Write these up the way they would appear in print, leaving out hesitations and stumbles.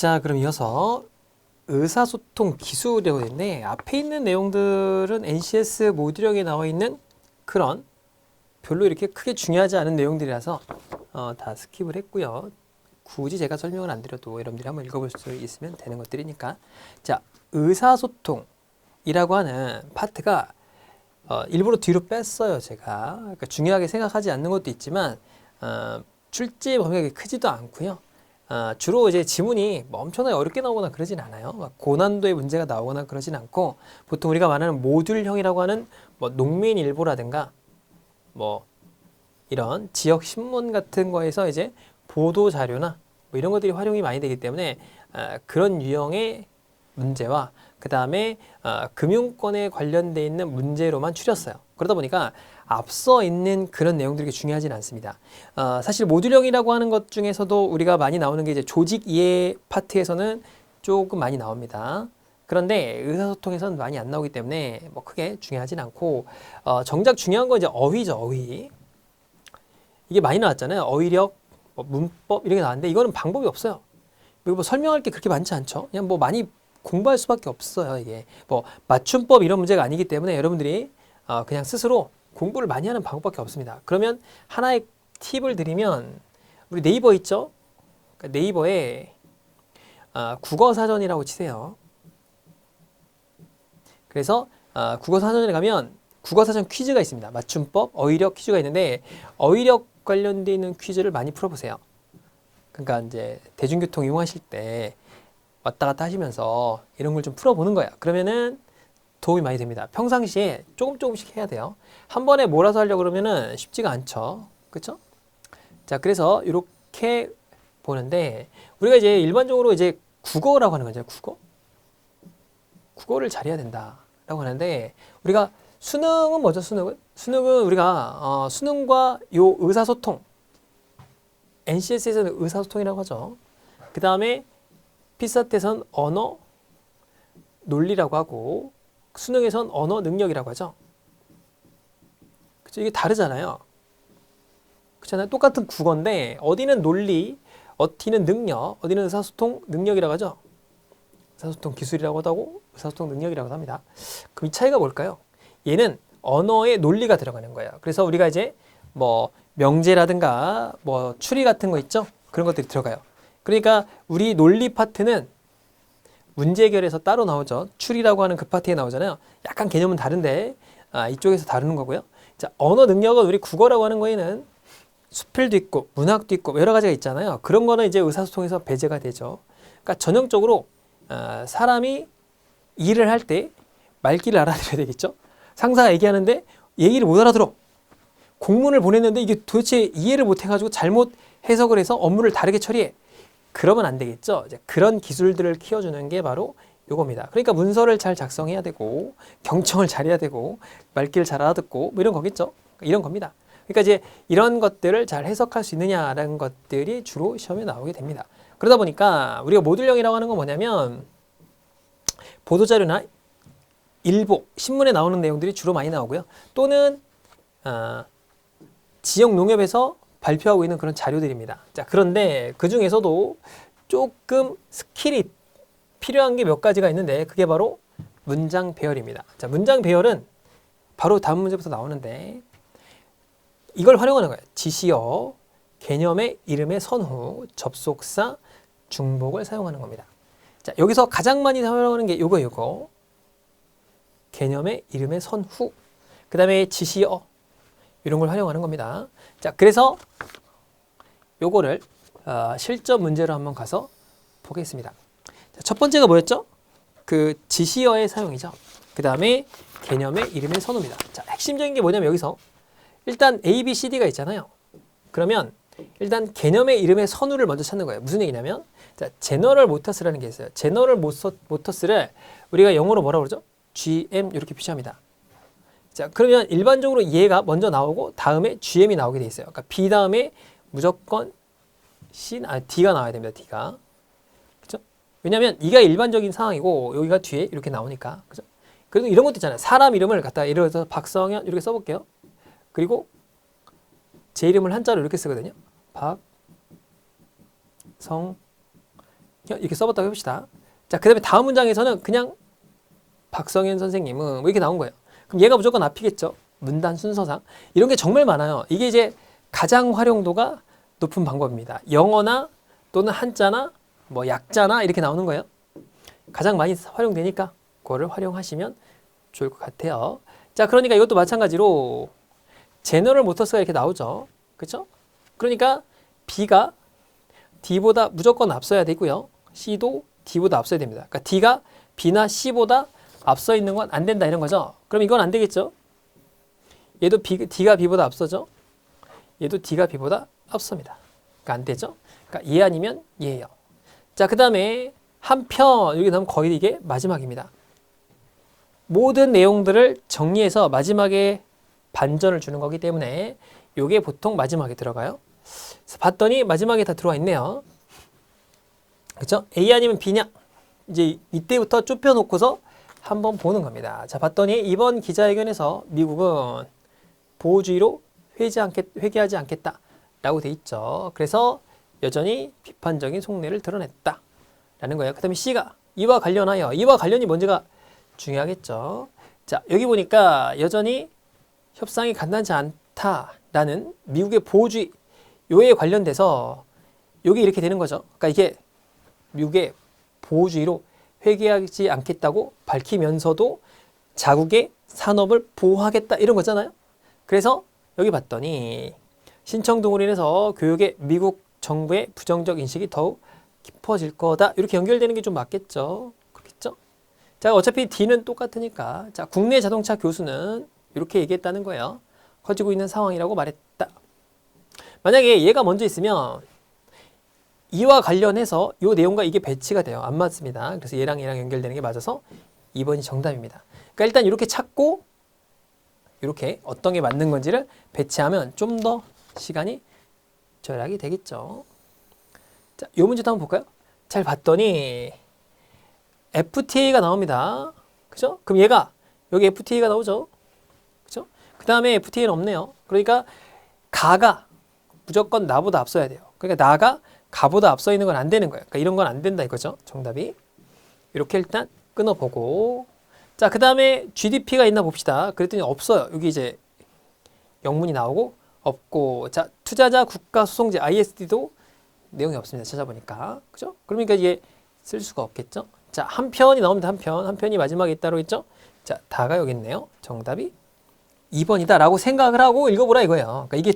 자, 그럼 이어서 의사소통 기술이라고 되는데 앞에 있는 내용들은 NCS 모듈형에 나와 있는 그런 별로 이렇게 크게 중요하지 않은 내용들이라서 다 스킵을 했고요. 굳이 제가 설명을 안 드려도 여러분들이 한번 읽어볼 수 있으면 되는 것들이니까. 자, 의사소통이라고 하는 파트가 일부러 뒤로 뺐어요, 제가. 그러니까 중요하게 생각하지 않는 것도 있지만 출제 범위가 크지도 않고요. 주로 이제 지문이 뭐 엄청나게 어렵게 나오거나 그러진 않아요. 막 고난도의 문제가 나오거나 그러진 않고 보통 우리가 말하는 모듈형이라고 하는 뭐 농민일보라든가 뭐 이런 지역 신문 같은 거에서 이제 보도 자료나 뭐 이런 것들이 활용이 많이 되기 때문에 그런 유형의 문제와 그 다음에 금융권에 관련돼 있는 문제로만 추렸어요. 그러다 보니까 앞서 있는 그런 내용들이 중요하진 않습니다. 사실 모듈형이라고 하는 것 중에서도 우리가 많이 나오는 게 이제 조직 이해 파트에서는 조금 많이 나옵니다. 그런데 의사소통에서는 많이 안 나오기 때문에 뭐 크게 중요하진 않고 정작 중요한 건 이제 어휘죠, 어휘. 이게 많이 나왔잖아요. 어휘력, 뭐 문법 이런 게 나왔는데 이거는 방법이 없어요. 그리고 뭐 설명할 게 그렇게 많지 않죠. 그냥 뭐 많이 공부할 수밖에 없어요. 이게 뭐 맞춤법 이런 문제가 아니기 때문에 여러분들이 그냥 스스로 공부를 많이 하는 방법밖에 없습니다. 그러면 하나의 팁을 드리면 우리 네이버 있죠? 그러니까 네이버에 국어사전이라고 치세요. 그래서 국어사전에 가면 국어사전 퀴즈가 있습니다. 맞춤법, 어휘력 퀴즈가 있는데 어휘력 관련돼 있는 퀴즈를 많이 풀어보세요. 그러니까 이제 대중교통 이용하실 때 왔다 갔다 하시면서 이런 걸 좀 풀어보는 거예요. 그러면은 도움이 많이 됩니다. 평상시에 조금씩 해야 돼요. 한 번에 몰아서 하려고 그러면은 쉽지가 않죠. 그렇죠? 자, 그래서 이렇게 보는데 우리가 이제 일반적으로 이제 국어라고 하는 거죠. 국어를 잘해야 된다라고 하는데 우리가 수능은 뭐죠? 수능은 우리가 수능과 요 의사소통 NCS에서는 의사소통이라고 하죠. 그 다음에 피사트에서는 언어 논리라고 하고 수능에선 언어 능력이라고 하죠. 그쵸? 이게 다르잖아요. 그렇잖아요. 똑같은 국어인데 어디는 논리, 어디는 능력, 어디는 의사소통 능력이라고 하죠. 의사소통 기술이라고 하고 의사소통 능력이라고 합니다. 그럼 이 차이가 뭘까요? 얘는 언어의 논리가 들어가는 거예요. 그래서 우리가 이제 뭐 명제라든가 뭐 추리 같은 거 있죠? 그런 것들이 들어가요. 그러니까 우리 논리 파트는 문제 해결에서 따로 나오죠. 추리라고 하는 그 파트에 나오잖아요. 약간 개념은 다른데 이쪽에서 다루는 거고요. 자, 언어 능력은 우리 국어라고 하는 거에는 수필도 있고 문학도 있고 여러 가지가 있잖아요. 그런 거는 이제 의사소통에서 배제가 되죠. 그러니까 전형적으로 사람이 일을 할 때 말귀를 알아들어야 되겠죠. 상사가 얘기하는데 얘기를 못 알아들어. 공문을 보냈는데 이게 도대체 이해를 못 해가지고 잘못 해석을 해서 업무를 다르게 처리해. 그러면 안 되겠죠. 이제 그런 기술들을 키워주는 게 바로 요겁니다. 그러니까 문서를 잘 작성해야 되고 경청을 잘해야 되고 말귀를 잘 알아듣고 뭐 이런 거겠죠. 이런 겁니다. 그러니까 이제 이런 것들을 잘 해석할 수 있느냐라는 것들이 주로 시험에 나오게 됩니다. 그러다 보니까 우리가 모듈형이라고 하는 건 뭐냐면 보도자료나 일보, 신문에 나오는 내용들이 주로 많이 나오고요. 또는 지역 농협에서 발표하고 있는 그런 자료들입니다. 자, 그런데 그 중에서도 조금 스킬이 필요한 게 몇 가지가 있는데 그게 바로 문장 배열입니다. 자, 문장 배열은 바로 다음 문제부터 나오는데 이걸 활용하는 거예요. 지시어, 개념의 이름의 선후, 접속사, 중복을 사용하는 겁니다. 자, 여기서 가장 많이 사용하는 게 요거. 개념의 이름의 선후. 그 다음에 지시어. 이런 걸 활용하는 겁니다. 자, 그래서 요거를 실전 문제로 한번 가서 보겠습니다. 자, 첫 번째가 뭐였죠? 그 지시어의 사용이죠. 그 다음에 개념의 이름의 선호입니다. 자, 핵심적인 게 뭐냐면 여기서 일단 A, B, C, D가 있잖아요. 그러면 일단 개념의 이름의 선호를 먼저 찾는 거예요. 무슨 얘기냐면 자, 제너럴 모터스라는 게 있어요. 제너럴 모터스를 우리가 영어로 뭐라고 그러죠? GM 이렇게 표시합니다. 자, 그러면 일반적으로 얘가 먼저 나오고 다음에 GM이 나오게 돼 있어요. 그러니까 B 다음에 무조건 D가 나와야 됩니다. D가. 그죠? 왜냐면 이가 일반적인 상황이고 여기가 뒤에 이렇게 나오니까. 그죠? 그래도 이런 것도 있잖아요. 사람 이름을 갖다가 예를 들어서 박성현 이렇게 써볼게요. 그리고 제 이름을 한자로 이렇게 쓰거든요. 박성현 이렇게 써봤다고 해봅시다. 자, 그 다음에 다음 문장에서는 그냥 박성현 선생님은 뭐 이렇게 나온 거예요. 그럼 얘가 무조건 앞이겠죠. 문단 순서상. 이런 게 정말 많아요. 이게 이제 가장 활용도가 높은 방법입니다. 영어나 또는 한자나 뭐 약자나 이렇게 나오는 거예요. 가장 많이 활용되니까 그거를 활용하시면 좋을 것 같아요. 자, 그러니까 이것도 마찬가지로 제너럴 모터스가 이렇게 나오죠. 그렇죠? 그러니까 B가 D보다 무조건 앞서야 되고요. C도 D보다 앞서야 됩니다. 그러니까 D가 B나 C보다 앞서 있는 건 안 된다 이런 거죠. 그럼 이건 안 되겠죠. 얘도 D가 B보다 앞서죠. 얘도 D가 B보다 앞섭니다. 그러니까 안 되죠. 그러니까 얘 아니면 얘예요. 자, 그 다음에 한편 여기 나오면 거의 이게 마지막입니다. 모든 내용들을 정리해서 마지막에 반전을 주는 거기 때문에 이게 보통 마지막에 들어가요. 그래서 봤더니 마지막에 다 들어와 있네요. 그렇죠? A 아니면 B냐? 이제 이때부터 좁혀놓고서 한번 보는 겁니다. 자, 봤더니 이번 기자회견에서 미국은 보호주의로 회귀하지 않겠다라고 돼 있죠. 그래서 여전히 비판적인 속내를 드러냈다라는 거예요. 그 다음에 C가 이와 관련이 뭔지가 중요하겠죠. 자, 여기 보니까 여전히 협상이 간단치 않다라는 미국의 보호주의 요에 관련돼서 요게 이렇게 되는 거죠. 그러니까 이게 미국의 보호주의로 회귀하지 않겠다고 밝히면서도 자국의 산업을 보호하겠다 이런 거잖아요. 그래서 여기 봤더니 신청 등으로 인해서 교육에 미국 정부의 부정적 인식이 더욱 깊어질 거다. 이렇게 연결되는 게 좀 맞겠죠. 그렇겠죠? 자, 어차피 D는 똑같으니까. 자, 국내 자동차 교수는 이렇게 얘기했다는 거예요. 커지고 있는 상황이라고 말했다. 만약에 얘가 먼저 있으면 이와 관련해서 이 내용과 이게 배치가 돼요. 안 맞습니다. 그래서 얘랑 연결되는 게 맞아서 2번이 정답입니다. 그러니까 일단 이렇게 찾고 이렇게 어떤 게 맞는 건지를 배치하면 좀 더 시간이 절약이 되겠죠. 자, 요 문제도 한번 볼까요? 잘 봤더니 FTA가 나옵니다. 그죠? 그럼 얘가 여기 FTA가 나오죠. 그죠? 그 다음에 FTA는 없네요. 그러니까 가가 무조건 나보다 앞서야 돼요. 그러니까 나가 가보다 앞서 있는 건 안 되는 거예요. 그러니까 이런 건 안 된다 이거죠. 정답이. 이렇게 일단 끊어보고. 자, 그 다음에 GDP가 있나 봅시다. 그랬더니 없어요. 여기 이제 영문이 나오고 없고. 자, 투자자 국가 소송제 ISD도 내용이 없습니다. 찾아보니까. 그죠? 그러니까 이게 쓸 수가 없겠죠. 자, 한 편이 나옵니다. 한 편이 마지막에 있다고 했죠. 자, 다가 여기 있네요. 정답이 2번이다 라고 생각을 하고 읽어보라 이거예요. 그러니까 이게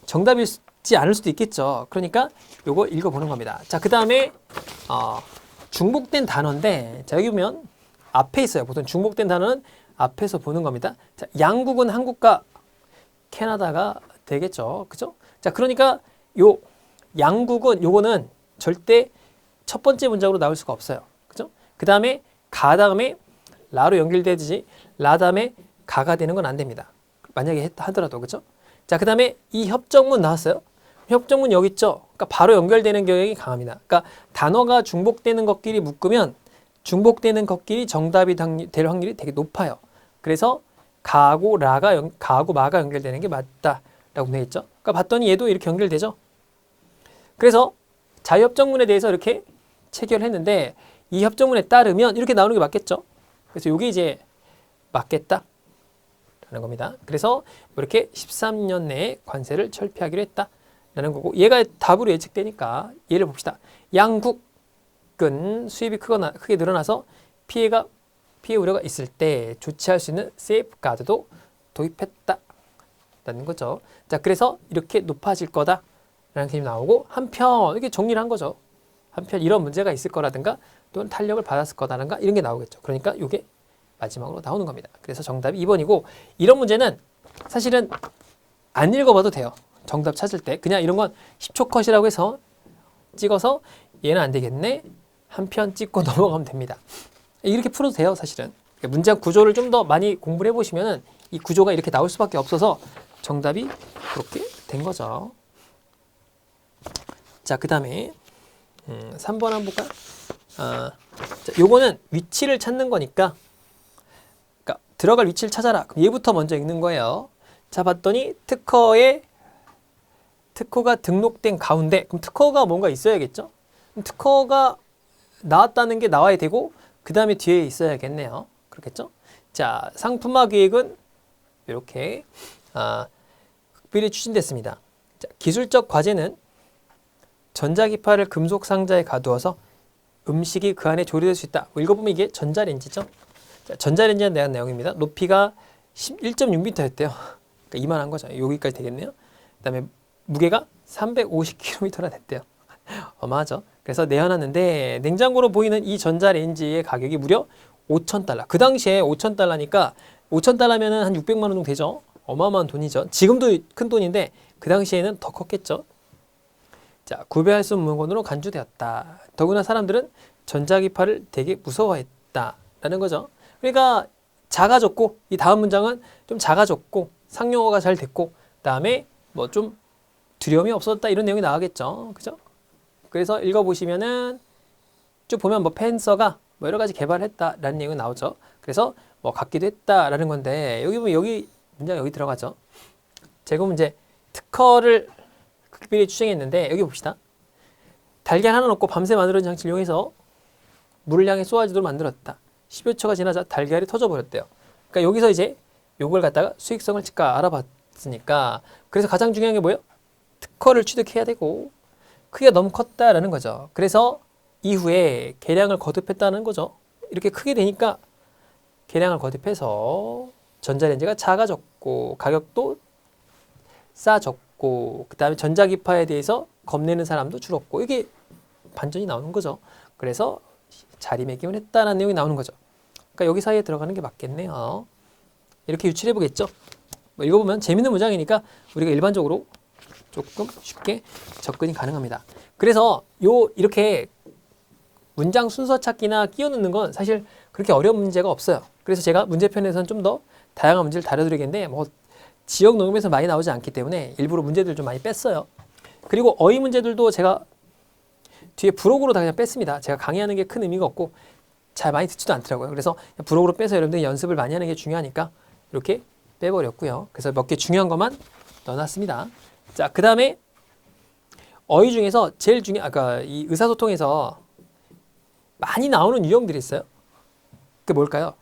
정답이지 않을 수도 있겠죠. 그러니까 요거 읽어보는 겁니다. 자, 그 다음에 중복된 단어인데, 자, 여기 보면 앞에 있어요. 보통 중복된 단어는 앞에서 보는 겁니다. 자, 양국은 한국과 캐나다가 되겠죠. 그죠? 자, 그러니까 요 양국은 요거는 절대 첫 번째 문장으로 나올 수가 없어요. 그죠? 그 다음에 가 다음에 라로 연결되듯이 라 다음에 가가 되는 건 안 됩니다. 만약에 하더라도. 그죠? 자, 그 다음에 이 협정문 나왔어요. 협정문 여기 있죠? 그러니까 바로 연결되는 경향이 강합니다. 그러니까 단어가 중복되는 것끼리 묶으면 중복되는 것끼리 정답이 될 확률이 되게 높아요. 그래서 가하고 마가 연결되는 게 맞다라고 되어 있죠. 그러니까 봤더니 얘도 이렇게 연결되죠. 그래서 자유협정문에 대해서 이렇게 체결했는데 이 협정문에 따르면 이렇게 나오는 게 맞겠죠. 그래서 이게 이제 맞겠다 라는 겁니다. 그래서 이렇게 13년 내에 관세를 철폐하기로 했다라는 거고, 얘가 답으로 예측되니까 얘를 봅시다. 양국은 수입이 크게 늘어나서 피해 우려가 있을 때 조치할 수 있는 세이프가드도 도입했다라는 거죠. 자, 그래서 이렇게 높아질 거다라는 개념이 나오고, 한편 이렇게 정리를 한 거죠. 한편 이런 문제가 있을 거라든가 또는 탄력을 받았을 거다든가 이런 게 나오겠죠. 그러니까 이게 마지막으로 나오는 겁니다. 그래서 정답이 2번이고, 이런 문제는 사실은 안 읽어봐도 돼요. 정답 찾을 때 그냥 이런 건 10초 컷이라고 해서 찍어서 얘는 안 되겠네, 한 편 찍고 넘어가면 됩니다. 이렇게 풀어도 돼요. 사실은 문장 구조를 좀 더 많이 공부를 해보시면은 이 구조가 이렇게 나올 수밖에 없어서 정답이 그렇게 된 거죠. 자, 그 다음에 3번 한번 볼까요? 자, 요거는 위치를 찾는 거니까, 그러니까 들어갈 위치를 찾아라. 그럼 얘부터 먼저 읽는 거예요. 자, 봤더니 특허가 등록된 가운데, 그럼 특허가 뭔가 있어야겠죠? 특허가 나왔다는 게 나와야 되고 그 다음에 뒤에 있어야겠네요. 그렇겠죠? 자, 상품화 계획은 이렇게 극비리 추진됐습니다. 자, 기술적 과제는 전자기파를 금속 상자에 가두어서 음식이 그 안에 조리될 수 있다. 뭐 읽어보면 이게 전자레인지죠. 자, 전자레인지에 대한 내용입니다. 높이가 1.6m였대요. 그러니까 이만한 거죠. 여기까지 되겠네요. 그 다음에 무게가 350kg나 됐대요. 어마하죠. 그래서 내어놨는데 냉장고로 보이는 이 전자레인지의 가격이 무려 5,000달러. 그 당시에 5,000달러니까 5,000달러면 한 600만 원 정도 되죠. 어마어마한 돈이죠. 지금도 큰 돈인데 그 당시에는 더 컸겠죠. 자, 구별할 수 없는 물건으로 간주되었다. 더구나 사람들은 전자기파를 되게 무서워했다라는 거죠. 그러니까 작아졌고 이 다음 문장은 좀 작아졌고 상용어가 잘 됐고 그다음에 뭐 좀 두려움이 없었다 이런 내용이 나가겠죠. 그죠? 그래서 읽어보시면은 쭉 보면 뭐 펜서가 뭐 여러 가지 개발했다라는 내용이 나오죠. 그래서 뭐 갖기도 했다라는 건데 여기 보면 여기 문장 여기 들어가죠. 제가 문제 특허를 극비리 추정했는데 여기 봅시다. 달걀 하나 넣고 밤새 만들어진 장치를 이용해서 물을 향해 쏘아지도록 만들었다. 10여 초가 지나자 달걀이 터져버렸대요. 그러니까 여기서 이제 요걸 갖다가 수익성을 즉각 알아봤으니까 그래서 가장 중요한 게 뭐예요? 특허를 취득해야 되고 크기가 너무 컸다라는 거죠. 그래서 이후에 계량을 거듭했다는 거죠. 이렇게 크게 되니까 계량을 거듭해서 전자레인지가 작아졌고 가격도 싸졌고 그 다음에 전자기파에 대해서 겁내는 사람도 줄었고 이게 반전이 나오는 거죠. 그래서 자리매김을 했다는 내용이 나오는 거죠. 그러니까 여기 사이에 들어가는 게 맞겠네요. 이렇게 유출해 보겠죠. 뭐 읽어보면 재밌는 문장이니까 우리가 일반적으로 조금 쉽게 접근이 가능합니다. 그래서 이렇게 문장 순서 찾기나 끼워 넣는 건 사실 그렇게 어려운 문제가 없어요. 그래서 제가 문제편에서는 좀 더 다양한 문제를 다뤄드리겠는데 뭐 지역 녹음에서 많이 나오지 않기 때문에 일부러 문제들 좀 많이 뺐어요. 그리고 어휘 문제들도 제가 뒤에 부록으로 다 그냥 뺐습니다. 제가 강의하는 게 큰 의미가 없고 잘 많이 듣지도 않더라고요. 그래서 부록으로 빼서 여러분들이 연습을 많이 하는 게 중요하니까 이렇게 빼버렸고요. 그래서 몇 개 중요한 것만 넣어놨습니다. 자, 그 다음에 어휘 중에서 제일 아까 이 의사소통에서 많이 나오는 유형들이 있어요. 그게 뭘까요?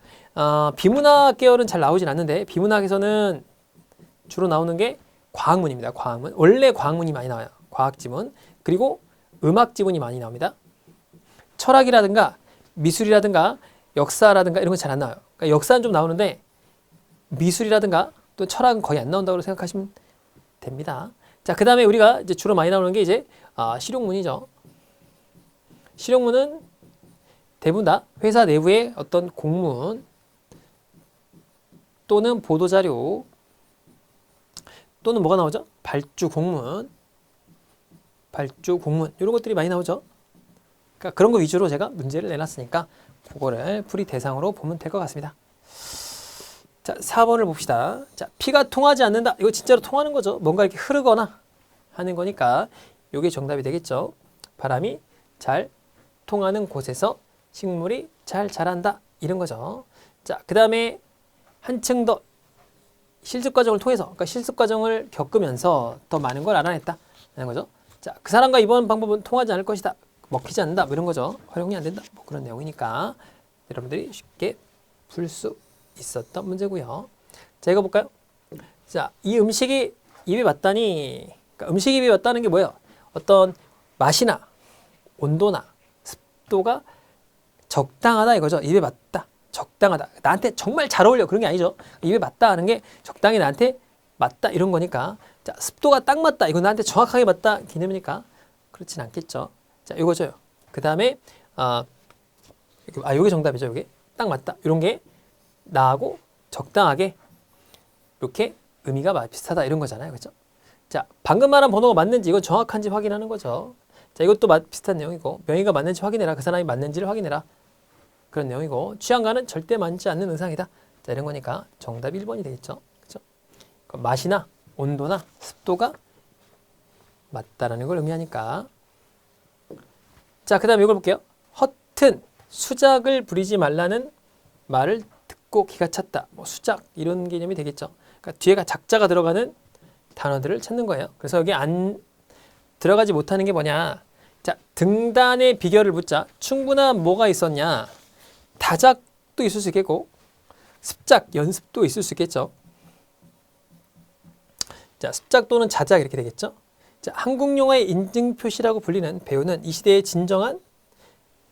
비문학 계열은 잘 나오진 않는데 비문학에서는 주로 나오는 게 과학문입니다. 과학문. 원래 과학문이 많이 나와요. 과학지문. 그리고 음악지문이 많이 나옵니다. 철학이라든가 미술이라든가 역사라든가 이런 건 잘 안 나와요. 그러니까 역사는 좀 나오는데 미술이라든가 또 철학은 거의 안 나온다고 생각하시면 됩니다. 자, 그 다음에 우리가 이제 주로 많이 나오는 게 이제 실용문이죠. 실용문은 대부분 다 회사 내부의 어떤 공문 또는 보도자료 또는 뭐가 나오죠? 발주 공문 이런 것들이 많이 나오죠. 그러니까 그런 거 위주로 제가 문제를 내놨으니까 그거를 풀이 대상으로 보면 될 것 같습니다. 자, 4번을 봅시다. 자, 피가 통하지 않는다. 이거 진짜로 통하는 거죠. 뭔가 이렇게 흐르거나 하는 거니까 이게 정답이 되겠죠. 바람이 잘 통하는 곳에서 식물이 잘 자란다. 이런 거죠. 자, 그 다음에 한층 더 실습 과정을 통해서, 그러니까 실습 과정을 겪으면서 더 많은 걸 알아냈다. 하는 거죠. 자, 그 사람과 이번 방법은 통하지 않을 것이다. 먹히지 않는다. 뭐 이런 거죠. 활용이 안 된다. 뭐 그런 내용이니까 여러분들이 쉽게 풀 수 있었던 문제고요. 자, 이거 볼까요? 자, 이 음식이 입에 맞다니, 그러니까 음식이 입에 맞다는 게 뭐예요? 어떤 맛이나 온도나 습도가 적당하다 이거죠. 입에 맞다. 적당하다. 나한테 정말 잘 어울려. 그런 게 아니죠. 입에 맞다 하는 게 적당히 나한테 맞다 이런 거니까. 자, 습도가 딱 맞다. 이거 나한테 정확하게 맞다 개념이니까 그렇진 않겠죠. 자, 이거죠. 그 다음에 요게 정답이죠. 요게 딱 맞다. 이런 게 나하고 적당하게 이렇게 의미가 비슷하다 이런 거잖아요. 그렇죠? 자, 방금 말한 번호가 맞는지 이건 정확한지 확인하는 거죠. 자, 이것도 비슷한 내용이고 명의가 맞는지 확인해라. 그 사람이 맞는지를 확인해라. 그런 내용이고 취향과는 절대 맞지 않는 의상이다. 자, 이런 거니까 정답 1번이 되겠죠. 그렇죠? 맛이나 온도나 습도가 맞다라는 걸 의미하니까. 자, 그 다음에 이걸 볼게요. 허튼 수작을 부리지 말라는 말을 듣고 기가 찼다. 뭐 수작 이런 개념이 되겠죠. 그러니까 뒤에가 작자가 들어가는 단어들을 찾는 거예요. 그래서 여기 안 들어가지 못하는 게 뭐냐. 자, 등단의 비결을 묻자. 충분한 뭐가 있었냐? 다작도 있을 수 있겠고 습작, 연습도 있을 수 있겠죠. 자, 습작 또는 자작 이렇게 되겠죠. 자, 한국 영화의 인증 표시라고 불리는 배우는 이 시대의 진정한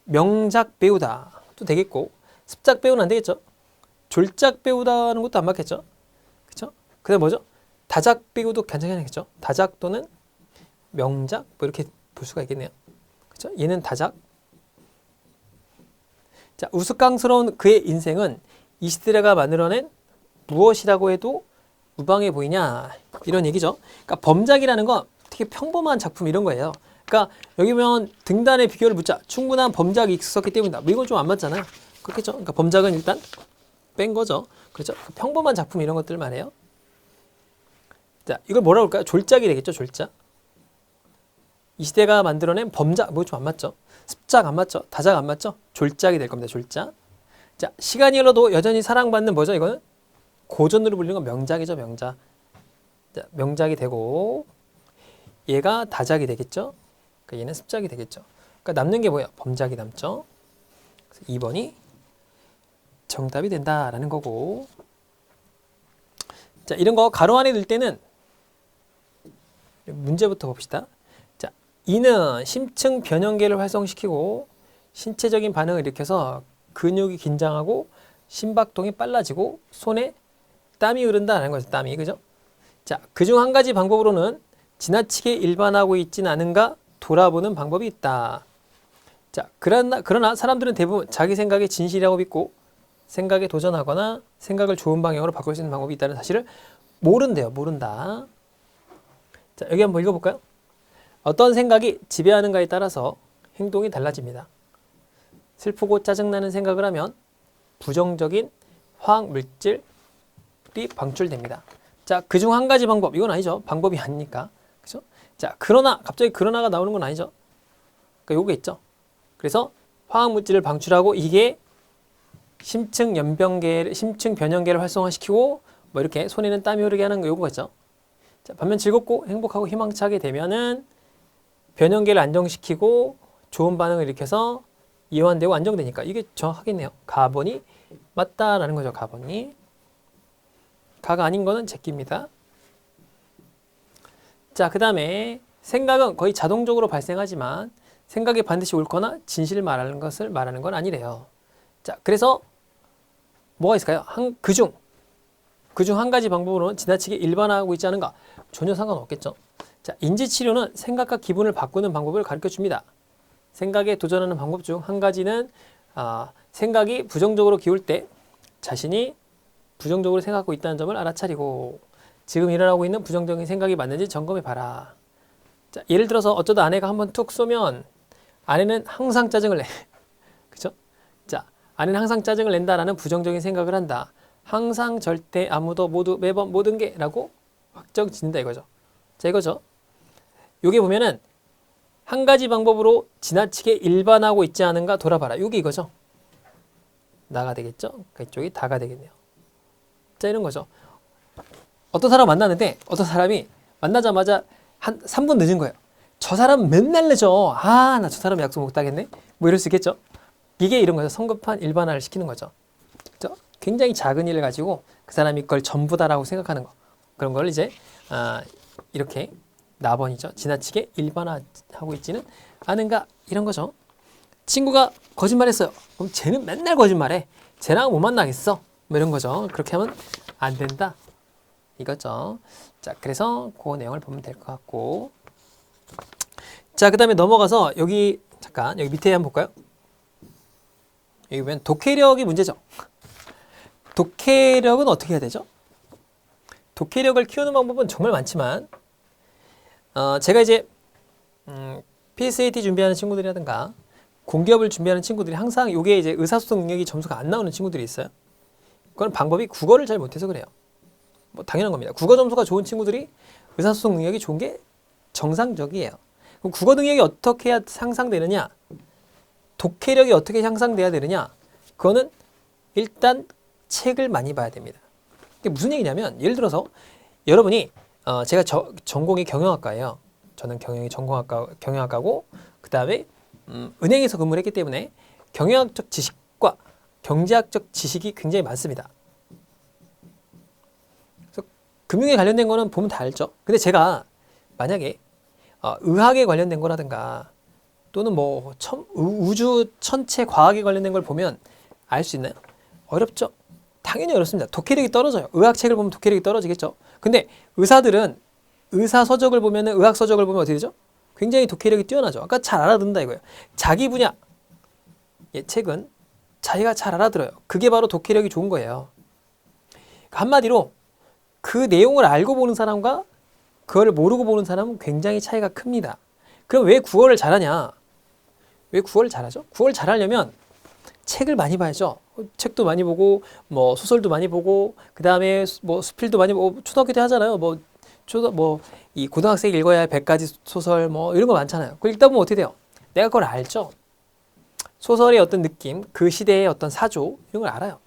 명작 배우다 또 되겠고, 습작 배우는 안 되겠죠. 졸작 배우다는 것도 안 맞겠죠. 그렇죠? 그다음 뭐죠? 다작 배우도 괜찮겠죠. 다작 또는 명작 뭐 이렇게 볼 수가 있겠네요. 그렇죠? 얘는 다작. 자, 우스꽝스러운 그의 인생은 이 시대가 만들어낸 무엇이라고 해도 무방해 보이냐 이런 얘기죠. 그러니까 범작이라는 건 되게 평범한 작품 이런 거예요. 그러니까 여기 보면 등단의 비결을 묻자. 충분한 범작이 있었기 때문이다. 뭐 이건 좀 안 맞잖아요. 그렇겠죠. 그러니까 범작은 일단 뺀 거죠. 그렇죠. 평범한 작품 이런 것들 말이에요. 자, 이걸 뭐라고 할까요? 졸작이 되겠죠. 졸작. 이 시대가 만들어낸 범작 뭐 좀 안 맞죠. 습작 안 맞죠. 다작 안 맞죠. 졸작이 될 겁니다. 졸작. 자, 시간이 흘러도 여전히 사랑받는 뭐죠? 이거는 고전으로 불리는 건 명작이죠. 명작. 자, 명작이 되고 얘가 다작이 되겠죠. 그러니까 얘는 습작이 되겠죠. 그러니까 남는 게 뭐예요? 범작이 남죠. 그래서 2번이 정답이 된다라는 거고. 자, 이런 거 가로 안에 넣을 때는 문제부터 봅시다. 자, 이는 심층 변형계를 활성시키고 신체적인 반응을 일으켜서 근육이 긴장하고 심박동이 빨라지고 손에 땀이 흐른다는 거죠. 땀이. 그죠? 자, 그중 한 가지 방법으로는 지나치게 일반화하고 있지는 않은가 돌아보는 방법이 있다. 자, 그러나 사람들은 대부분 자기 생각이 진실이라고 믿고 생각에 도전하거나 생각을 좋은 방향으로 바꿀 수 있는 방법이 있다는 사실을 모른대요. 모른다. 자, 여기 한번 읽어볼까요? 어떤 생각이 지배하는가에 따라서 행동이 달라집니다. 슬프고 짜증나는 생각을 하면 부정적인 화학 물질이 방출됩니다. 자, 그중 한 가지 방법. 이건 아니죠. 방법이 아니니까. 그죠? 자, 그러나 갑자기 그러나가 나오는 건 아니죠. 그러니까 요게 있죠. 그래서 화학 물질을 방출하고 이게 심층 변형계를 활성화시키고 뭐 이렇게 손에는 땀이 흐르게 하는 거 요거가 있죠. 자, 반면 즐겁고 행복하고 희망차게 되면은 변형계를 안정시키고 좋은 반응을 일으켜서 이완되고 안정되니까 이게 정확하겠네요. 가번이 맞다라는 거죠. 가번이. 가가 아닌 거는 제끼입니다. 자, 그 다음에 생각은 거의 자동적으로 발생하지만 생각이 반드시 옳거나 진실을 말하는 것을 말하는 건 아니래요. 자, 그래서 뭐가 있을까요? 그중 한 가지 방법으로는 지나치게 일반화하고 있지 않은가? 전혀 상관없겠죠. 자, 인지치료는 생각과 기분을 바꾸는 방법을 가르쳐 줍니다. 생각에 도전하는 방법 중 한 가지는 생각이 부정적으로 기울 때 자신이 부정적으로 생각하고 있다는 점을 알아차리고 지금 일어나고 있는 부정적인 생각이 맞는지 점검해봐라. 자, 예를 들어서 어쩌다 아내가 한번 툭 쏘면 아내는 항상 짜증을 내. 그죠? 자, 아내는 항상 짜증을 낸다라는 부정적인 생각을 한다. 항상 절대 아무도 모두 매번 모든 게 라고 확정 짓는다 이거죠. 자, 이거죠. 요게 보면은 한 가지 방법으로 지나치게 일반화하고 있지 않은가 돌아봐라. 요게 이거죠. 나가 되겠죠? 그러니까 이쪽이 다가 되겠네요. 자, 이런 거죠. 어떤 사람 만나는데 어떤 사람이 만나자마자 한 3분 늦은 거예요. 저 사람 맨날 늦어. 아, 나 저 사람 약속 못 하겠네. 뭐 이럴 수 있겠죠. 이게 이런 거죠. 성급한 일반화를 시키는 거죠. 그렇죠? 굉장히 작은 일을 가지고 그 사람이 그걸 전부다라고 생각하는 거. 그런 걸 이제 이렇게 나번이죠. 지나치게 일반화하고 있지는 않은가 이런 거죠. 친구가 거짓말했어요. 그럼 쟤는 맨날 거짓말해. 쟤랑 못 만나겠어. 뭐 이런 거죠. 그렇게 하면 안 된다. 이거죠. 자, 그래서 그 내용을 보면 될 것 같고. 자, 그 다음에 넘어가서 여기 잠깐 여기 밑에 한번 볼까요? 여기 보면 독해력이 문제죠. 독해력은 어떻게 해야 되죠? 독해력을 키우는 방법은 정말 많지만 제가 이제 PSAT 준비하는 친구들이라든가 공기업을 준비하는 친구들이 항상 이게 이제 의사소통 능력이 점수가 안 나오는 친구들이 있어요. 그건 방법이 국어를 잘 못해서 그래요. 뭐 당연한 겁니다. 국어 점수가 좋은 친구들이 의사소통 능력이 좋은 게 정상적이에요. 그럼 국어 능력이 어떻게 해야 향상되느냐? 독해력이 어떻게 향상돼야 되느냐? 그거는 일단 책을 많이 봐야 됩니다. 이게 무슨 얘기냐면 예를 들어서 여러분이 제가 전공이 경영학과예요. 저는 경영학과고 그 다음에 은행에서 근무를 했기 때문에 경영학적 지식과 경제학적 지식이 굉장히 많습니다. 그래서 금융에 관련된 거는 보면 다 알죠. 근데 제가 만약에 의학에 관련된 거라든가 또는 뭐 우주 천체 과학에 관련된 걸 보면 알 수 있나요? 어렵죠. 당연히 어렵습니다. 독해력이 떨어져요. 의학책을 보면 독해력이 떨어지겠죠. 근데 의사들은 의사 서적을 보면은 의학 서적을 보면 어떻게 되죠? 굉장히 독해력이 뛰어나죠. 아까 잘 알아듣는다 이거예요. 자기 분야 책은 자기가 잘 알아들어요. 그게 바로 독해력이 좋은 거예요. 한마디로 그 내용을 알고 보는 사람과 그걸 모르고 보는 사람은 굉장히 차이가 큽니다. 그럼 왜 국어를 잘하냐? 왜 국어를 잘하죠? 국어를 잘하려면 책을 많이 봐야죠. 책도 많이 보고 뭐 소설도 많이 보고 그 다음에 뭐 수필도 많이 보고 초등학교 때 하잖아요. 이 고등학생이 읽어야 할 100가지 소설 뭐 이런 거 많잖아요. 그걸 읽다 보면 어떻게 돼요? 내가 그걸 알죠. 소설의 어떤 느낌, 그 시대의 어떤 사조 이런 걸 알아요.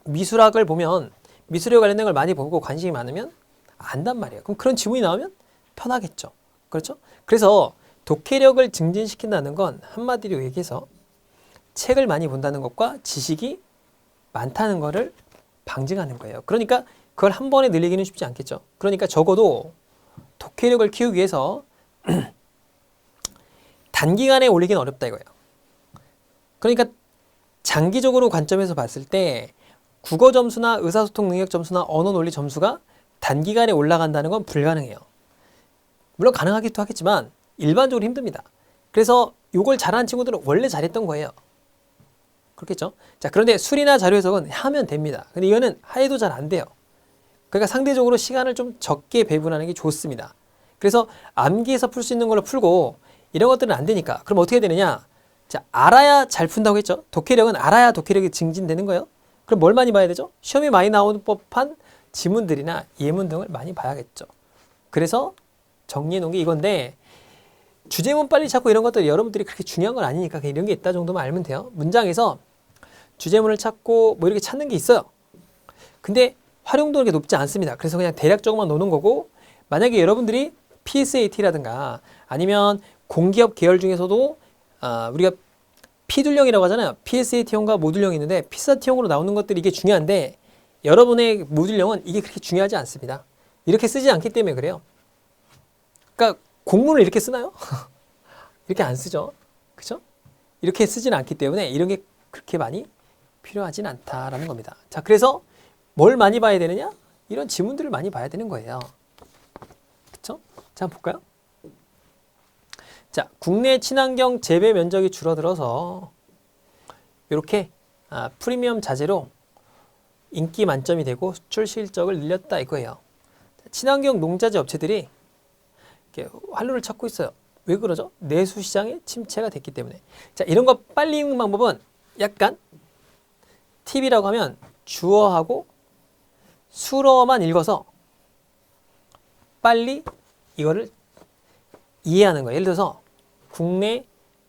미술학을 보면 미술에 관련된 걸 많이 보고 관심이 많으면 안단 말이에요. 그럼 그런 지문이 나오면 편하겠죠. 그렇죠? 그래서 독해력을 증진시킨다는 건 한마디로 얘기해서 책을 많이 본다는 것과 지식이 많다는 것을 방증하는 거예요. 그러니까 그걸 한 번에 늘리기는 쉽지 않겠죠. 그러니까 적어도 독해력을 키우기 위해서 단기간에 올리기는 어렵다 이거예요. 그러니까 장기적으로 관점에서 봤을 때 국어 점수나 의사소통 능력 점수나 언어 논리 점수가 단기간에 올라간다는 건 불가능해요. 물론 가능하기도 하겠지만 일반적으로 힘듭니다. 그래서 이걸 잘하는 친구들은 원래 잘했던 거예요. 그렇겠죠? 자, 그런데 수리나 자료 해석은 하면 됩니다. 근데 이거는 해도 잘 안 돼요. 그러니까 상대적으로 시간을 좀 적게 배분하는 게 좋습니다. 그래서 암기해서 풀 수 있는 걸로 풀고 이런 것들은 안 되니까 그럼 어떻게 되느냐? 자, 알아야 잘 푼다고 했죠? 독해력은 알아야 독해력이 증진되는 거예요. 그럼 뭘 많이 봐야 되죠? 시험에 많이 나오는 법한 지문들이나 예문 등을 많이 봐야겠죠. 그래서 정리해 놓은 게 이건데 주제문 빨리 찾고 이런 것들 여러분들이 그렇게 중요한 건 아니니까 그냥 이런 게 있다 정도만 알면 돼요. 문장에서 주제문을 찾고 뭐 이렇게 찾는 게 있어요. 근데 활용도가 높지 않습니다. 그래서 그냥 대략적으로만 노는 거고 만약에 여러분들이 PSAT라든가 아니면 공기업 계열 중에서도 우리가 P둘형이라고 하잖아요. PSAT형과 모듈형이 있는데 PSAT형으로 나오는 것들이 이게 중요한데 여러분의 모듈형은 이게 그렇게 중요하지 않습니다. 이렇게 쓰지 않기 때문에 그래요. 그러니까 공문을 이렇게 쓰나요? 이렇게 안 쓰죠. 그죠? 이렇게 쓰지는 않기 때문에 이런 게 그렇게 많이 필요하진 않다라는 겁니다. 자, 그래서 뭘 많이 봐야 되느냐? 이런 지문들을 많이 봐야 되는 거예요. 그쵸? 자, 한번 볼까요? 자, 국내 친환경 재배 면적이 줄어들어서 이렇게 프리미엄 자재로 인기 만점이 되고 수출 실적을 늘렸다 이거예요. 친환경 농자재 업체들이 이렇게 활로를 찾고 있어요. 왜 그러죠? 내수 시장의 침체가 됐기 때문에. 자, 이런 거 빨리 읽는 방법은 약간 팁이라고 하면 주어하고 수어만 읽어서 빨리 이거를 이해하는 거예요. 예를 들어서 국내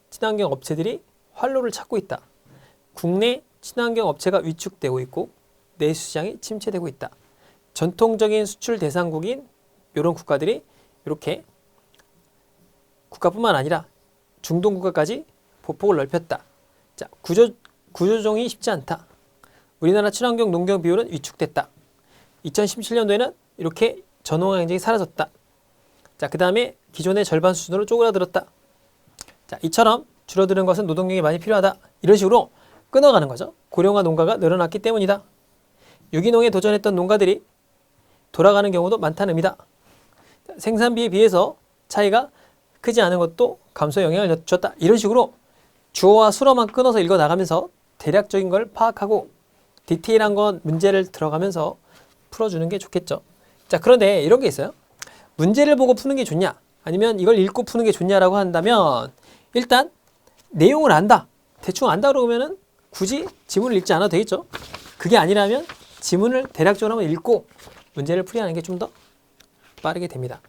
친환경 업체들이 활로를 찾고 있다. 국내 친환경 업체가 위축되고 있고 내수 시장이 침체되고 있다. 전통적인 수출 대상국인 이런 국가들이 이렇게 국가뿐만 아니라 중동 국가까지 보폭을 넓혔다. 자, 구조조정이 쉽지 않다. 우리나라 친환경 농경 비율은 위축됐다. 2017년도에는 이렇게 전홍화 경쟁이 사라졌다. 자, 그 다음에 기존의 절반 수준으로 쪼그라들었다. 자, 이처럼 줄어드는 것은 노동력이 많이 필요하다. 이런 식으로 끊어가는 거죠. 고령화 농가가 늘어났기 때문이다. 유기농에 도전했던 농가들이 돌아가는 경우도 많다는 의미다. 자, 생산비에 비해서 차이가 크지 않은 것도 감소에 영향을 줬다. 이런 식으로 주어와 수어만 끊어서 읽어 나가면서 대략적인 걸 파악하고 디테일한 건 문제를 들어가면서 풀어주는 게 좋겠죠. 자, 그런데 이런 게 있어요. 문제를 보고 푸는 게 좋냐? 아니면 이걸 읽고 푸는 게 좋냐라고 한다면 일단 내용을 안다. 대충 안다 그러면은 굳이 지문을 읽지 않아도 되겠죠. 그게 아니라면 지문을 대략적으로 한번 읽고 문제를 풀이하는 게 좀 더 빠르게 됩니다.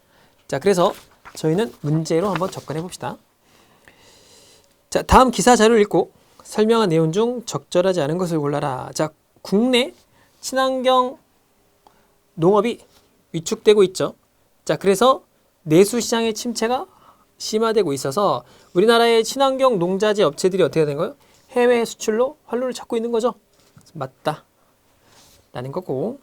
자, 그래서 저희는 문제로 한번 접근해 봅시다. 자, 다음 기사 자료를 읽고 설명한 내용 중 적절하지 않은 것을 골라라. 자, 국내 친환경 농업이 위축되고 있죠. 자, 그래서 내수 시장의 침체가 심화되고 있어서 우리나라의 친환경 농자재 업체들이 어떻게 된 거예요? 해외 수출로 활로를 찾고 있는 거죠. 맞다 라는 거고.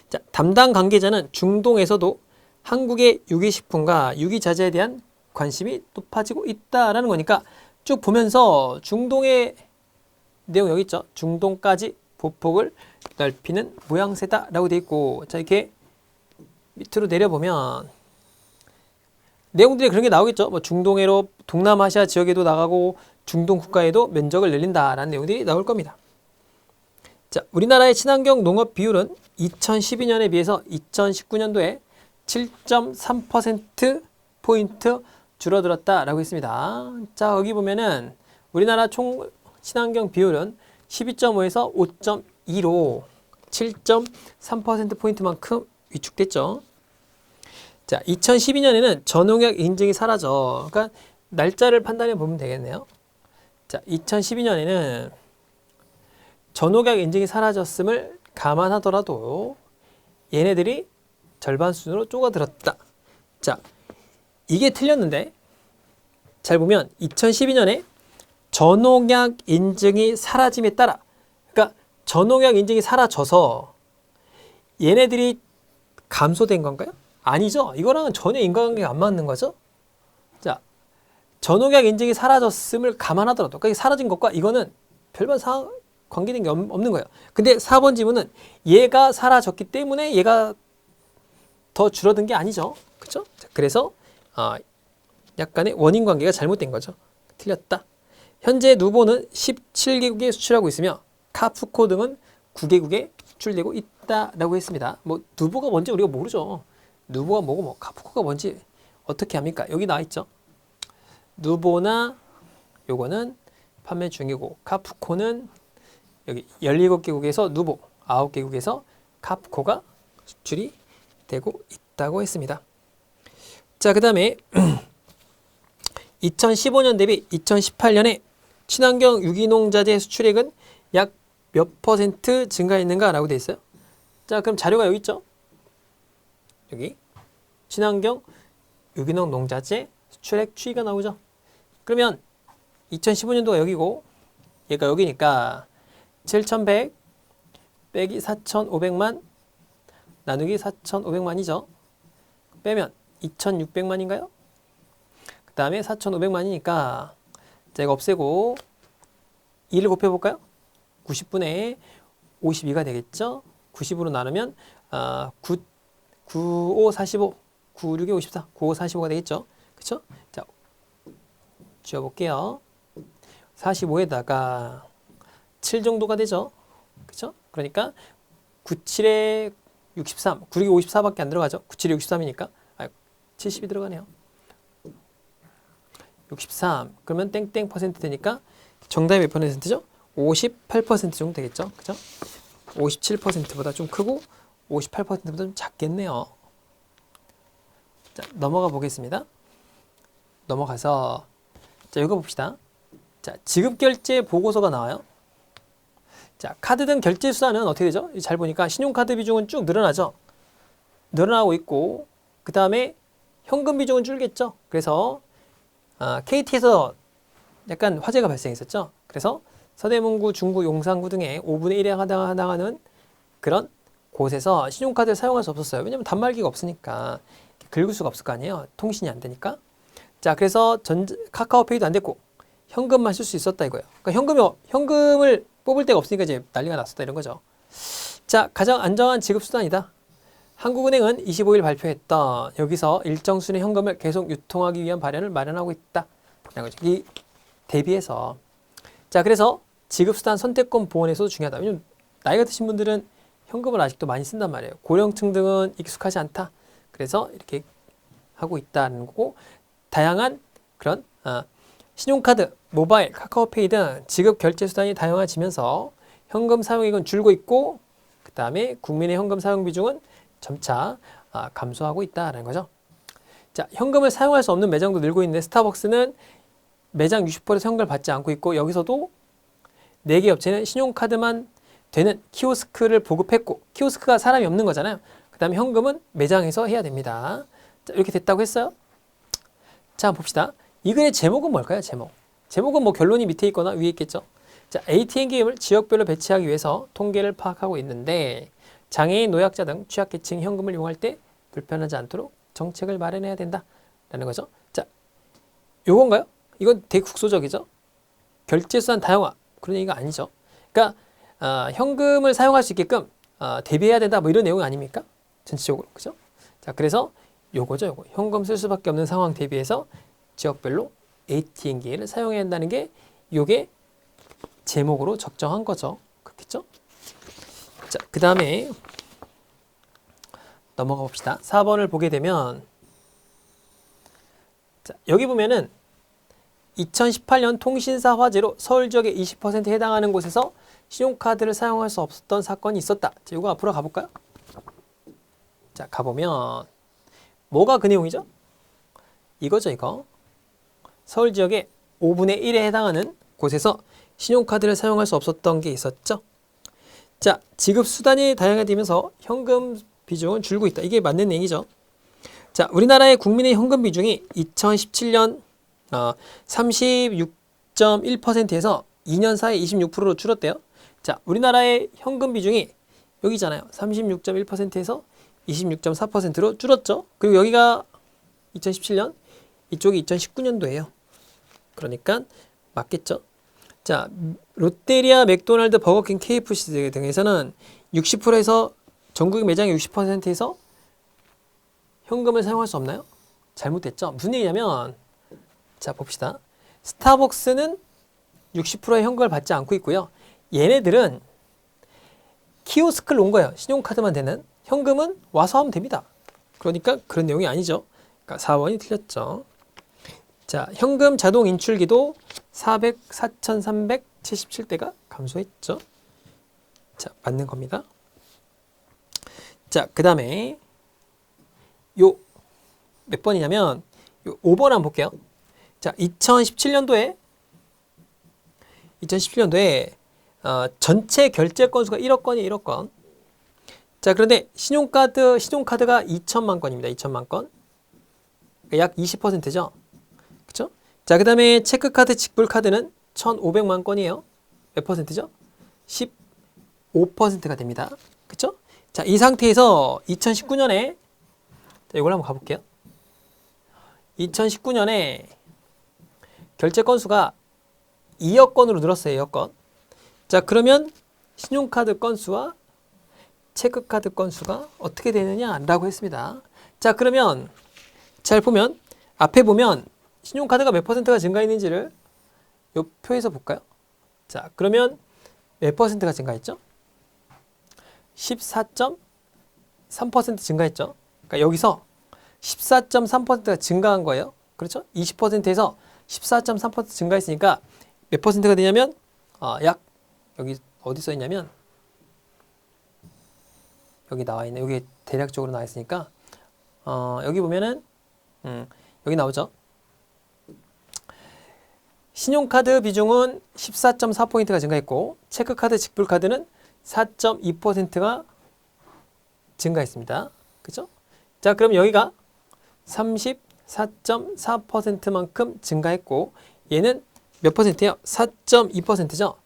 자, 담당 관계자는 중동에서도 한국의 유기식품과 유기자재에 대한 관심이 높아지고 있다라는 거니까 쭉 보면서 중동의 내용 여기 있죠. 중동까지 보폭을 넓히는 모양새다라고 돼 있고, 자 이렇게 밑으로 내려보면 내용들이 그런 게 나오겠죠. 뭐 중동해로 동남아시아 지역에도 나가고 중동 국가에도 면적을 늘린다라는 내용들이 나올 겁니다. 자, 우리나라의 친환경 농업 비율은 2012년에 비해서 2019년도에 7.3%포인트 줄어들었다라고 했습니다. 자, 여기 보면은 우리나라 총 친환경 비율은 12.5에서 5.2로 7.3%포인트만큼 위축됐죠. 자, 2012년에는 전농약 인증이 사라져. 그러니까 날짜를 판단해 보면 되겠네요. 자, 2012년에는 전농약 인증이 사라졌음을 감안하더라도 얘네들이 절반 수준으로 쪼가들었다. 자, 이게 틀렸는데 잘 보면 2012년에 전농약 인증이 사라짐에 따라, 그러니까 전농약 인증이 사라져서 얘네들이 감소된 건가요? 아니죠. 이거랑은 전혀 인과관계가 안 맞는 거죠. 자, 전농약 인증이 사라졌음을 감안하더라도, 그러니까 사라진 것과 이거는 별반 관계된 게 없는 거예요. 근데 4번 지문은 얘가 사라졌기 때문에 얘가 더 줄어든 게 아니죠. 그렇죠? 그래서 약간의 원인 관계가 잘못된 거죠. 틀렸다. 현재 누보는 17개국에 수출하고 있으며 카프코 등은 9개국에 수출되고 있다라고 했습니다. 뭐 누보가 뭔지 우리가 모르죠. 누보가 뭐고 뭐 카프코가 뭔지 어떻게 합니까? 여기 나와 있죠. 누보나 요거는 판매 중이고 카프코는 여기 17개국에서 누보, 9개국에서 카프코가 수출이 되고 있다고 했습니다. 자, 그 다음에 2015년 대비 2018년에 친환경 유기농자재 수출액은 약 몇 퍼센트 증가했는가 라고 되어 있어요. 자, 그럼 자료가 여기 있죠. 여기 친환경 유기농 농자재 수출액 추이가 나오죠. 그러면 2015년도가 여기고 얘가 여기니까 7,100 빼기 4,500만 나누기 4,500만이죠. 빼면 2,600만인가요? 그 다음에 4,500만이니까 자, 이거 없애고 2를 곱해볼까요? 90분의 52가 되겠죠? 90으로 나누면 9, 5, 45, 9, 6에 54, 9, 5, 45가 되겠죠? 그쵸? 자, 지워볼게요. 45에다가 7 정도가 되죠? 그쵸? 그러니까 97에 63, 9, 6에 54밖에 안 들어가죠? 97에 63이니까 70이 들어가네요. 63, 그러면 땡땡 퍼센트 되니까 정답이 몇 퍼센트죠? 58% 정도 되겠죠? 그죠? 57%보다 좀 크고 58%보다 좀 작겠네요. 자, 넘어가 보겠습니다. 넘어가서 자, 이거 봅시다. 자, 지급결제 보고서가 나와요. 자, 카드 등 결제 수단은 어떻게 되죠? 잘 보니까 신용카드 비중은 쭉 늘어나죠? 늘어나고 있고 그 다음에 현금 비중은 줄겠죠? 그래서 KT에서 약간 화재가 발생했었죠? 그래서 서대문구, 중구, 용산구 등의 5분의 1에 해당하는 그런 곳에서 신용카드를 사용할 수 없었어요. 왜냐면 단말기가 없으니까 긁을 수가 없을 거 아니에요. 통신이 안 되니까. 자, 그래서 카카오페이도 안 됐고 현금만 쓸 수 있었다 이거예요. 그러니까 현금을 뽑을 데가 없으니까 이제 난리가 났었다 이런 거죠. 자, 가장 안전한 지급 수단이다. 한국은행은 25일 발표했던 여기서 일정 수준의 현금을 계속 유통하기 위한 발현을 마련하고 있다. 이 대비해서 자, 그래서 지급수단 선택권 보완에서도 중요하다. 왜냐면 나이가 드신 분들은 현금을 아직도 많이 쓴단 말이에요. 고령층 등은 익숙하지 않다. 그래서 이렇게 하고 있다는 거고, 다양한 그런 신용카드, 모바일, 카카오페이 등 지급 결제 수단이 다양해지면서 현금 사용액은 줄고 있고 그 다음에 국민의 현금 사용 비중은 점차 감소하고 있다는 거죠. 자, 현금을 사용할 수 없는 매장도 늘고 있는데 스타벅스는 매장 60% 현금을 받지 않고 있고 여기서도 4개 업체는 신용카드만 되는 키오스크를 보급했고 키오스크가 사람이 없는 거잖아요. 그 다음에 현금은 매장에서 해야 됩니다. 자, 이렇게 됐다고 했어요. 자, 봅시다. 이 글의 제목은 뭘까요? 제목은 뭐 결론이 밑에 있거나 위에 있겠죠. 자, ATM 기금을 지역별로 배치하기 위해서 통계를 파악하고 있는데 장애인, 노약자 등 취약계층이 현금을 이용할 때 불편하지 않도록 정책을 마련해야 된다라는 거죠. 자, 요건가요? 이건 되게 국소적이죠. 결제수단 다양화 그런 얘기가 아니죠. 그러니까 현금을 사용할 수 있게끔 대비해야 된다 뭐 이런 내용 아닙니까? 전체적으로 그죠? 자, 그래서 요거죠. 현금 쓸 수밖에 없는 상황 대비해서 지역별로 ATM 기계를 사용해야 한다는 게 요게 제목으로 적정한 거죠. 그렇겠죠? 자, 그 다음에 넘어가 봅시다. 4번을 보게 되면 자, 여기 보면은 2018년 통신사 화재로 서울 지역의 20%에 해당하는 곳에서 신용카드를 사용할 수 없었던 사건이 있었다. 자, 이거 앞으로 가볼까요? 자, 가보면 뭐가 그 내용이죠? 이거죠, 이거. 서울 지역의 5분의 1에 해당하는 곳에서 신용카드를 사용할 수 없었던 게 있었죠. 자, 지급 수단이 다양해지면서 현금 비중은 줄고 있다. 이게 맞는 얘기죠. 자, 우리나라의 국민의 현금 비중이 2017년 36.1%에서 2년 사이에 26%로 줄었대요. 자, 우리나라의 현금 비중이 여기잖아요. 36.1%에서 26.4%로 줄었죠. 그리고 여기가 2017년, 이쪽이 2019년도예요. 그러니까 맞겠죠. 자, 롯데리아, 맥도날드, 버거킹, KFC 등에서는 60%에서 전국 매장의 60%에서 현금을 사용할 수 없나요? 잘못됐죠. 무슨 얘기냐면 자, 봅시다. 스타벅스는 60%의 현금을 받지 않고 있고요. 얘네들은 키오스크를 놓은 거예요. 신용카드만 되는. 현금은 와서 하면 됩니다. 그러니까 그런 내용이 아니죠. 그러니까 4번이 틀렸죠. 자, 현금 자동 인출기도 4,377대가 감소했죠. 자, 맞는 겁니다. 자, 그 다음에 요 몇 번이냐면 요 5번 한번 볼게요. 자, 2017년도에 전체 결제 건수가 1억 건이 1억 건. 자, 그런데 신용카드가 2천만 건입니다. 2천만 건. 약 20%죠. 그쵸? 자, 그 다음에 체크카드, 직불카드는 1,500만 건이에요. 몇 퍼센트죠? 15%가 됩니다. 그쵸? 자, 이 상태에서 2019년에 자, 이걸 한번 가볼게요. 2019년에 결제 건수가 2억 건으로 늘었어요. 2억 건. 자, 그러면 신용카드 건수와 체크카드 건수가 어떻게 되느냐라고 했습니다. 자, 그러면 잘 보면 앞에 보면 신용카드가 몇 퍼센트가 증가했는지를 이 표에서 볼까요? 자, 그러면 몇 퍼센트가 증가했죠? 14.3% 증가했죠. 그러니까 여기서 14.3%가 증가한 거예요. 그렇죠? 20%에서 14.3% 증가했으니까 몇 퍼센트가 되냐면 약 여기 어디 써 있냐면 여기 나와 있네. 여기 대략적으로 나와 있으니까 여기 보면은 여기 나오죠. 신용카드 비중은 14.4%가 증가했고 체크카드, 직불카드는 4.2%가 증가했습니다. 그죠? 자, 그럼 여기가 34.4%만큼 증가했고 얘는 몇 퍼센트예요? 4.2%죠.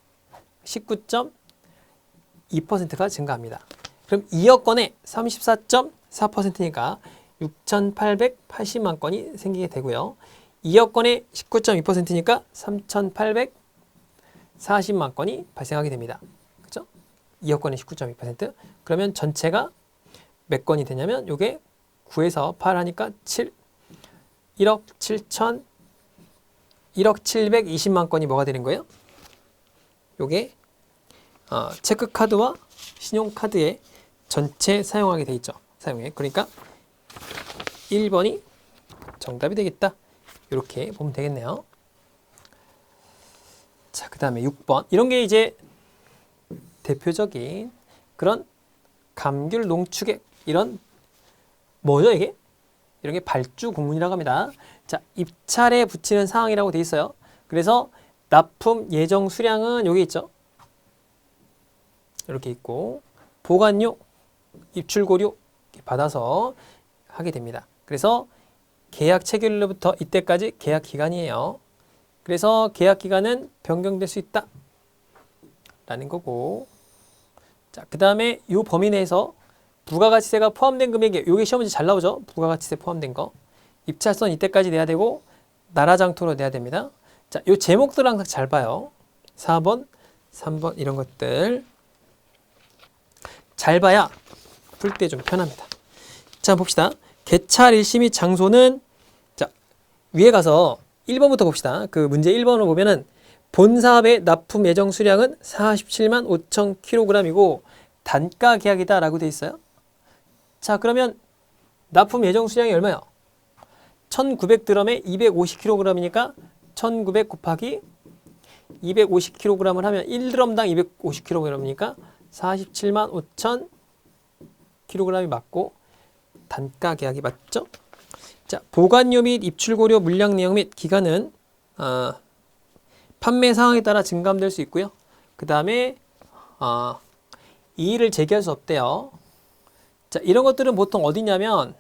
19.2%가 증가합니다. 그럼 2억 건에 34.4%니까 6,880만 건이 생기게 되고요. 2억 건에 19.2%니까 3,840만 건이 발생하게 됩니다. 그죠? 2억 건에 19.2%. 그러면 전체가 몇 건이 되냐면 요게 9에서 8 하니까 1억 720만 건이 뭐가 되는 거예요? 요게 체크카드와 신용카드에 전체 사용하게 돼 있죠. 사용해. 그러니까 1번이 정답이 되겠다. 이렇게 보면 되겠네요. 자, 그 다음에 6번. 이런 게 이제 대표적인 그런 감귤 농축액 이런 뭐죠 이게? 이런 게 발주 공문이라고 합니다. 자, 입찰에 붙이는 사항이라고 돼 있어요. 그래서 납품 예정 수량은 여기 있죠. 이렇게 있고 보관료, 입출고료 받아서 하게 됩니다. 그래서 계약 체결일로부터 이때까지 계약 기간이에요. 그래서 계약 기간은 변경될 수 있다 라는 거고, 자, 그 다음에 이 범위 내에서 부가가치세가 포함된 금액이, 요게 시험 문제 잘 나오죠? 부가가치세 포함된 거. 입찰선 이때까지 내야 되고 나라장터로 내야 됩니다. 자, 요 제목들 항상 잘 봐요. 4번, 3번 이런 것들 잘 봐야 풀 때 좀 편합니다. 자, 봅시다. 개찰 일시 및 장소는, 자, 위에 가서 1번부터 봅시다. 그 문제 1번을 보면은 본 사업의 납품 예정 수량은 47만 5천 kg이고 단가 계약이다 라고 돼 있어요. 자, 그러면 납품 예정 수량이 얼마요? 1900드럼에 250kg이니까 1900 곱하기 250kg을 하면 1드럼당 250kg이니까 47만 5천 kg이 맞고 단가 계약이 맞죠? 자, 보관료 및 입출 고려 물량 내용 및 기간은 판매 상황에 따라 증감될 수 있고요. 그 다음에 이의를 제기할 수 없대요. 자, 이런 것들은 보통 어디냐면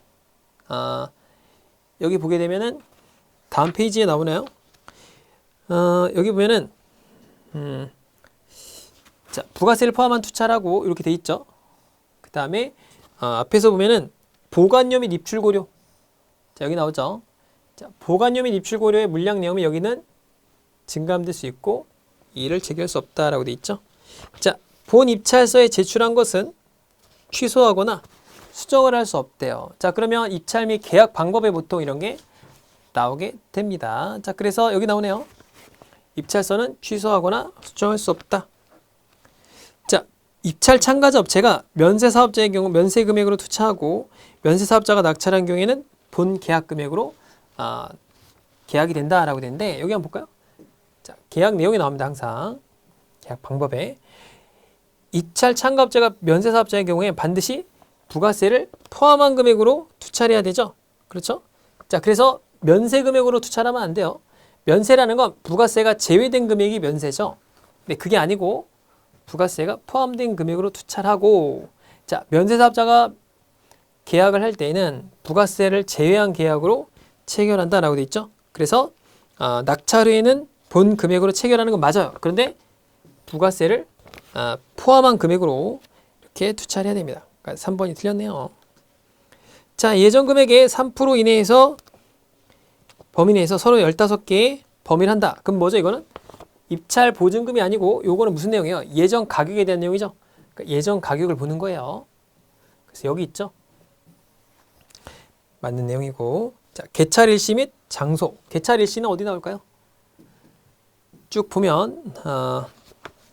여기 보게 되면은 다음 페이지에 나오나요? 여기 보면은 자, 부가세를 포함한 투차라고 이렇게 돼 있죠. 그 다음에 앞에서 보면은 보관료 및 입출 고려, 자, 여기 나오죠. 자, 보관료 및 입출 고려의 물량 내용이 여기는 증감될 수 있고 이를 제기할 수 없다라고 돼 있죠. 자, 본 입찰서에 제출한 것은 취소하거나 수정을 할 수 없대요. 자, 그러면 입찰 및 계약 방법에 보통 이런 게 나오게 됩니다. 자, 그래서 여기 나오네요. 입찰서는 취소하거나 수정할 수 없다. 자, 입찰 참가자 업체가 면세 사업자의 경우 면세 금액으로 투차하고 면세 사업자가 낙찰한 경우에는 본 계약 금액으로 계약이 된다라고 되는데, 여기 한번 볼까요? 자, 계약 내용이 나옵니다. 항상 계약 방법에 입찰 참가 업체가 면세 사업자의 경우에 반드시 부가세를 포함한 금액으로 투차해야 되죠. 그렇죠? 자, 그래서 면세 금액으로 투차하면 안 돼요. 면세라는 건 부가세가 제외된 금액이 면세죠. 근데 그게 아니고 부가세가 포함된 금액으로 투차를 하고, 자, 면세 사업자가 계약을 할 때에는 부가세를 제외한 계약으로 체결한다라고 돼 있죠. 그래서 낙찰 후에는 본 금액으로 체결하는 건 맞아요. 그런데 부가세를 포함한 금액으로 이렇게 투차를 해야 됩니다. 그러니까 3번이 틀렸네요. 자, 예정 금액의 3% 이내에서 범위 내에서 서로 15개의 범위를 한다. 그럼 뭐죠? 이거는 입찰 보증금이 아니고 요거는 무슨 내용이에요? 예정 가격에 대한 내용이죠. 그러니까 예정 가격을 보는 거예요. 그래서 여기 있죠. 맞는 내용이고, 자, 개찰 일시 및 장소. 개찰 일시는 어디 나올까요? 쭉 보면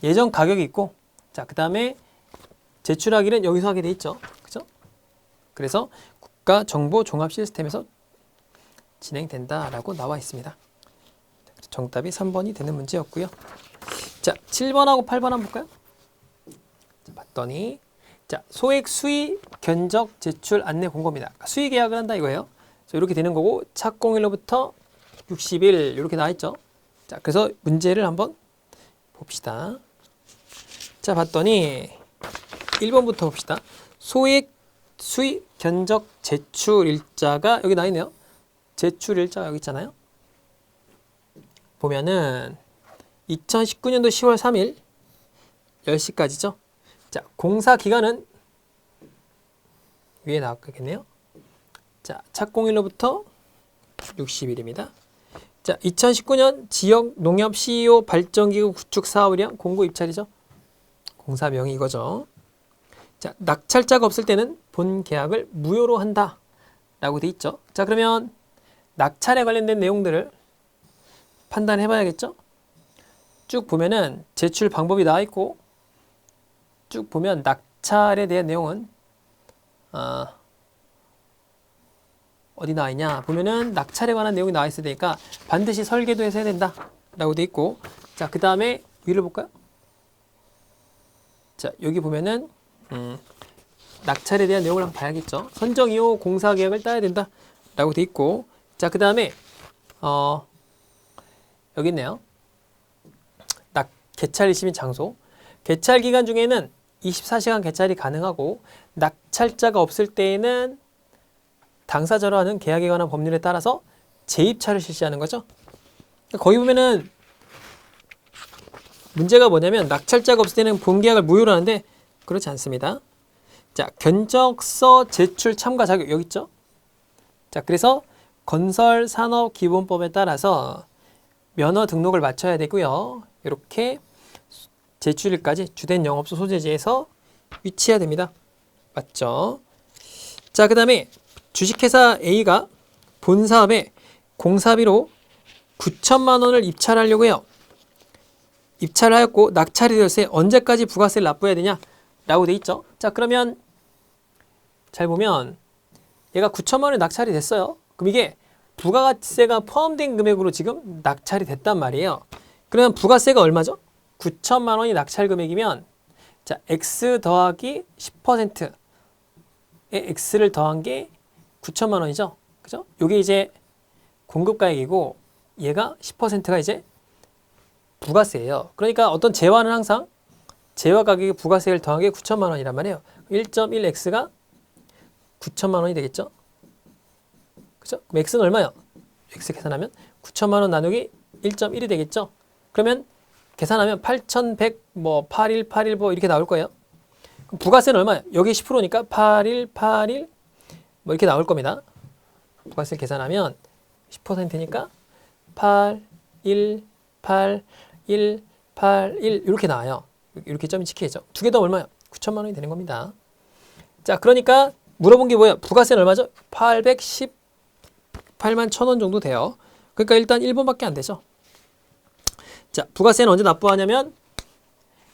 예정 가격이 있고, 자, 그 다음에 제출하기는 여기서 하게 돼 있죠. 그죠? 그래서 국가정보 종합 시스템에서 진행된다라고 나와 있습니다. 정답이 3번이 되는 문제였고요. 자, 7번하고 8번 한번 볼까요? 자, 봤더니, 자, 소액 수의 견적 제출 안내 공고입니다. 수의 계약을 한다 이거예요. 자, 이렇게 되는 거고, 착공일로부터 60일 이렇게 나와 있죠. 자, 그래서 문제를 한번 봅시다. 자, 봤더니 1번부터 봅시다. 소액 수의 견적 제출 일자가 여기 나와 있네요. 제출 일자가 여기 있잖아요. 보면은 2019년도 10월 3일 10시까지죠. 자, 공사 기간은 위에 나왔겠네요. 자, 착공일로부터 60일입니다. 자, 2019년 지역 농협 CEO 발전기구 구축 사업이랑 공고 입찰이죠. 공사명이 이거죠. 자, 낙찰자가 없을 때는 본 계약을 무효로 한다 라고 돼 있죠. 자, 그러면 낙찰에 관련된 내용들을 판단해 봐야겠죠. 쭉 보면은 제출 방법이 나와 있고, 쭉 보면 낙찰에 대한 내용은 어디 나와 있냐 보면은 낙찰에 관한 내용이 나와 있어야 되니까 반드시 설계도 해서 해야 된다 라고 돼 있고, 자, 그 다음에 위를 볼까요? 자, 여기 보면은 낙찰에 대한 내용을 한번 봐야겠죠. 선정 이후 공사 계약을 따야 된다 라고 돼 있고, 자, 그 다음에 여기 있네요. 개찰 일시 및 장소. 개찰 기간 중에는 24시간 개찰이 가능하고, 낙찰자가 없을 때에는 당사자로 하는 계약에 관한 법률에 따라서 재입차를 실시하는 거죠. 거기 보면은 문제가 뭐냐면 낙찰자가 없을 때는 본계약을 무효로 하는데 그렇지 않습니다. 자, 견적서 제출 참가 자격 여기 있죠. 자, 그래서 건설산업기본법에 따라서 면허 등록을 마쳐야 되고요. 이렇게 제출일까지 주된 영업소 소재지에서 위치해야 됩니다. 맞죠? 자, 그 다음에 주식회사 A가 본 사업에 공사비로 9천만 원을 입찰하려고 해요. 입찰을 하였고 낙찰이 되었을 때 언제까지 부가세를 납부해야 되냐? 라고 돼 있죠. 자, 그러면 잘 보면 얘가 9천만 원이 낙찰이 됐어요. 그럼 이게 부가세가 포함된 금액으로 지금 낙찰이 됐단 말이에요. 그러면 부가세가 얼마죠? 9천만 원이 낙찰 금액이면 자, X 더하기 10%의 X를 더한 게 9천만 원이죠. 그죠? 요게 이제 공급가액이고 얘가 10%가 이제 부가세예요. 그러니까 어떤 재화는 항상 재화 가격의 부가세를 더한 게 9천만 원이란 말이에요. 1.1X가 9천만 원이 되겠죠? 그죠? 그럼 X는 얼마요? X 계산하면 9천만 원 나누기 1.1이 되겠죠? 그러면 계산하면 8,100, 8181 이렇게 나올 거예요. 그럼 부가세는 얼마예요? 여기 10%니까 8181 이렇게 나올 겁니다. 부가세 계산하면 10%니까 8181 이렇게 나와요. 이렇게 점이 찍혀야죠. 두 개 더 얼마요? 9천만 원이 되는 겁니다. 자, 그러니까 물어본 게 뭐예요? 부가세는 얼마죠? 818만 1,000원 정도 돼요. 그러니까 일단 1번밖에 안 되죠. 자, 부가세는 언제 납부하냐면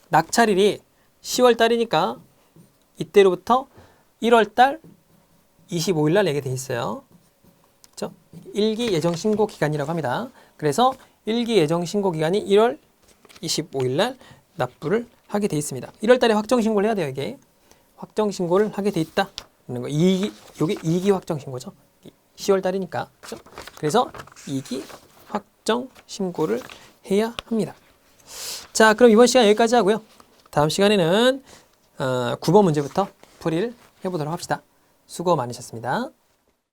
낙찰일이 10월 달이니까 이때로부터 1월 달 25일 날 내게 돼 있어요. 그렇죠? 1기 예정 신고 기간이라고 합니다. 그래서 1기 예정 신고 기간이 1월 25일 날 납부를 하게 돼 있습니다. 1월 달에 확정 신고를 해야 돼요, 이게. 확정 신고를 하게 돼 있다. 이게 2기 확정 신고죠. 10월 달이니까. 그렇죠? 그래서 2기 확정 신고를 해야 합니다. 자, 그럼 이번 시간 여기까지 하고요. 다음 시간에는 9번 문제부터 풀이를 해보도록 합시다. 수고 많으셨습니다.